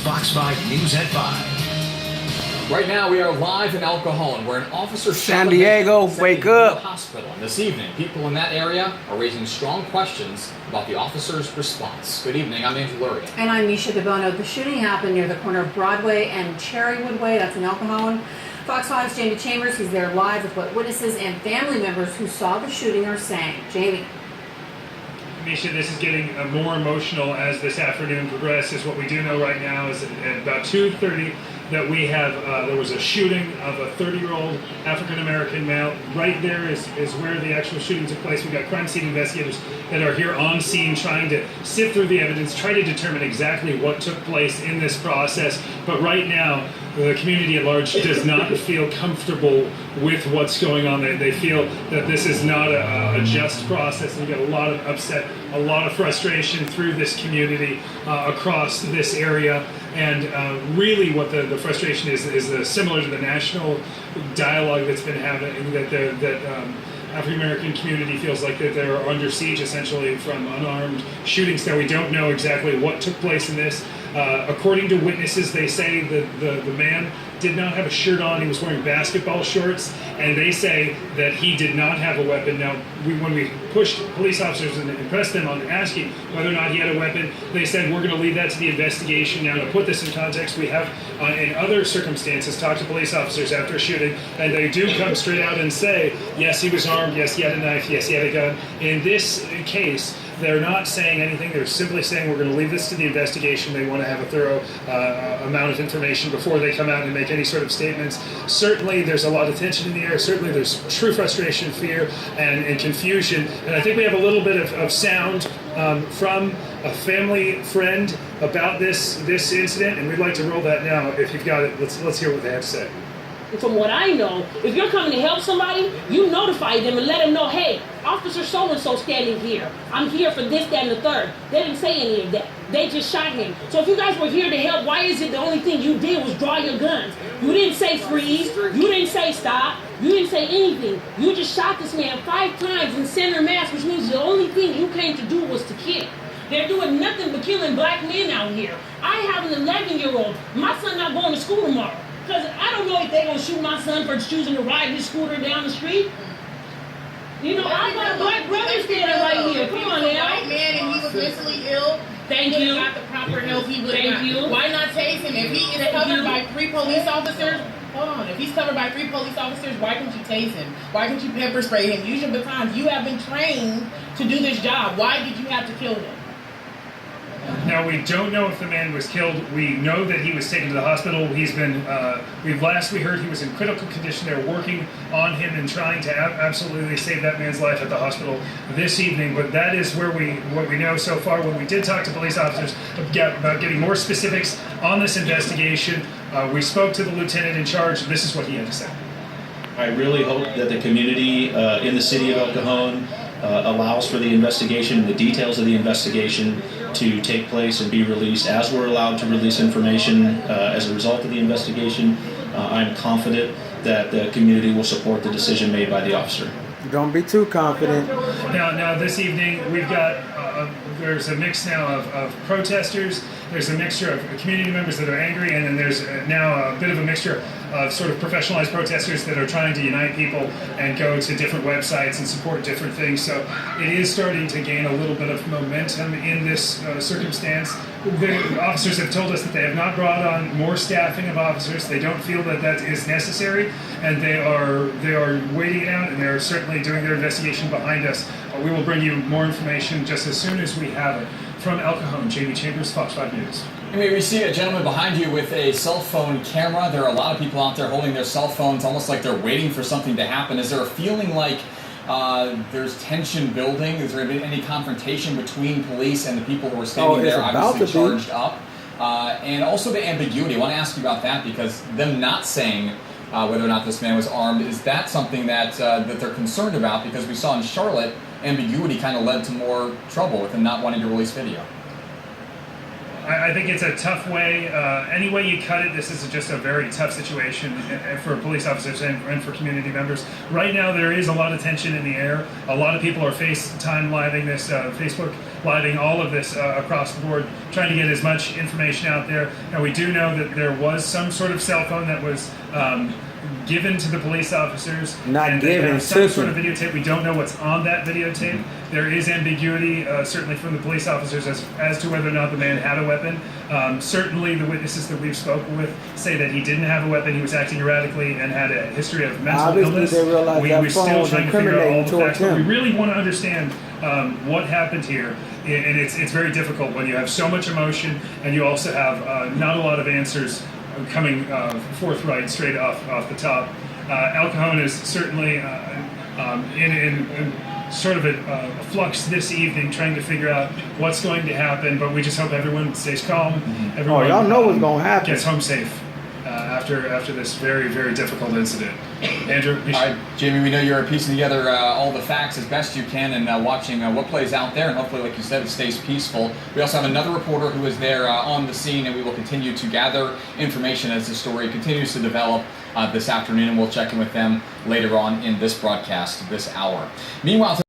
Fox 5 News at 5. Right now, we are live in El Cajon, where an officer San Diego, wake up. Hospital. And this evening, people in that area are raising strong questions about the officer's response. Good evening, I'm Andrew Luria. And I'm Misha DeBono. The shooting happened near the corner of Broadway and Cherrywood Way. That's in El Cajon. Fox 5's Jamie Chambers, he's there live with what witnesses and family members who saw the shooting are saying. Jamie. Misha, this is getting more emotional as this afternoon progresses. What we do know right now is at about 2:30 that we have, there was a shooting of a 30-year-old African-American male. Right there is where the actual shooting took place. We've got crime scene investigators that are here on scene trying to sift through the evidence, try to determine exactly what took place in this process. But right now, the community at large does not feel comfortable with what's going on. They feel that this is not a just process, and you get a lot of upset, a lot of frustration through this community across this area. And really what the frustration is similar to the national dialogue that's been happening, that African-American community feels like that they're under siege essentially from unarmed shootings. Now we don't know exactly what took place in this. According to witnesses, they say that the man did not have a shirt on. He was wearing basketball shorts, and they say that he did not have a weapon. Now, when we pushed police officers and pressed them on asking whether or not he had a weapon, they said, we're going to leave that to the investigation. Now, to put this in context, we have, in other circumstances, talked to police officers after a shooting, and they do come straight out and say, yes, he was armed, yes, he had a knife, yes, he had a gun. In this case, they're not saying anything. They're simply saying we're going to leave this to the investigation. They want to have a thorough amount of information before they come out and make any sort of statements. Certainly, there's a lot of tension in the air. Certainly, there's true frustration, fear, and confusion. And I think we have a little bit of sound from a family friend about this incident, and we'd like to roll that now. If you've got it, let's hear what they have to say. From what I know, if you're coming to help somebody, you notify them and let them know, hey, Officer so-and-so standing here. I'm here for this, that, and the third. They didn't say any of that. They just shot him. So if you guys were here to help, why is it the only thing you did was draw your guns? You didn't say freeze. You didn't say stop. You didn't say anything. You just shot this man 5 times in center mass, which means the only thing you came to do was to kill. They're doing nothing but killing black men out here. I have an 11-year-old. My son not going to school tomorrow. Because I don't know if they're going to shoot my son for choosing to ride his scooter down the street. You know, I got black brothers standing right here. Come on now. White man and he was mentally ill. Thank you. Got the proper help he would have Thank you. Why not tase him? If he is covered by 3 police officers, hold on. If he's covered by 3 police officers, why can't you tase him? Why can't you pepper spray him? Use your batons. You have been trained to do this job. Why did you have to kill him? Now, we don't know if the man was killed. We know that he was taken to the hospital. He's been, last we heard he was in critical condition. They're working on him and trying to absolutely save that man's life at the hospital this evening. But that is what we know so far. When we did talk to police officers about getting more specifics on this investigation, we spoke to the lieutenant in charge. This is what he had to say. I really hope that the community in the city of El Cajon allows for the investigation and the details of the investigation to take place and be released as we're allowed to release information as a result of the investigation. I'm confident that the community will support the decision made by the officer. Don't be too confident. Now this evening we've got there's a mix now of protesters. There's a mixture of community members that are angry, and then there's now a bit of a mixture of sort of professionalized protesters that are trying to unite people and go to different websites and support different things. So it is starting to gain a little bit of momentum in this circumstance. The officers have told us that they have not brought on more staffing of officers. They don't feel that is necessary, and they are waiting it out, and they're certainly doing their investigation behind us. We will bring you more information just as soon as we have it. From El Cajon, Jamie Chambers, Fox 5 News. I mean, we see a gentleman behind you with a cell phone camera. There are a lot of people out there holding their cell phones, almost like they're waiting for something to happen. Is there a feeling like there's tension building? Is there been any confrontation between police and the people who are standing there, obviously charged up? And also the ambiguity. I want to ask you about that, because them not saying whether or not this man was armed, is that something that they're concerned about? Because we saw in Charlotte, ambiguity kind of led to more trouble with them not wanting to release video. I think it's a tough way. Any way you cut it, this is just a very tough situation for police officers and for community members. Right now, there is a lot of tension in the air. A lot of people are FaceTime living this Facebook spotlighting all of this across the board, trying to get as much information out there. And we do know that there was some sort of cell phone that was given to the police officers. Not and given, they some taken. sort of videotape. We don't know what's on that videotape. There is ambiguity, certainly from the police officers, as to whether or not the man had a weapon. Certainly, the witnesses that we've spoken with say that he didn't have a weapon. He was acting erratically and had a history of mental Obviously, illness. they realize that We're phone still was trying to figure out all incriminating the facts, towards but we him. really want to understand what happened here. And it's very difficult when you have so much emotion and you also have not a lot of answers coming forthright straight off the top. El Cajon is certainly in sort of a flux this evening, trying to figure out what's going to happen. But we just hope everyone stays calm. Everyone, y'all know what's gonna happen. Gets home safe after this very, very difficult incident. Andrew, All right, Jamie, we know you're piecing together all the facts as best you can and watching what plays out there, and hopefully, like you said, it stays peaceful. We also have another reporter who is there on the scene, and we will continue to gather information as the story continues to develop this afternoon, and we'll check in with them later on in this broadcast this hour. Meanwhile,